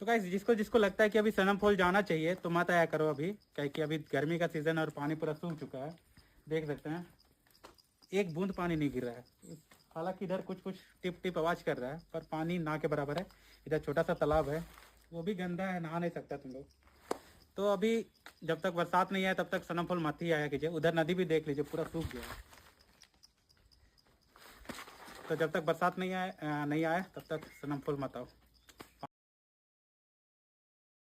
तो गाइस जिसको जिसको लगता है कि अभी सनम फॉल जाना चाहिए तो मत आया करो अभी, क्या कि अभी गर्मी का सीज़न है और पानी पूरा सूख चुका है। देख सकते हैं एक बूंद पानी नहीं गिर रहा है। हालांकि इधर कुछ कुछ टिप टिप आवाज़ कर रहा है पर पानी ना के बराबर है। इधर छोटा सा तालाब है, वो भी गंदा है, नहा नहीं सकता तुम लोग। तो अभी जब तक बरसात नहीं आए तब तक सनम फॉल मत ही आया कीजिए। उधर नदी भी देख लीजिए पूरा सूख गया है। तो जब तक बरसात नहीं आए तब तक सनम फॉल मत आओ।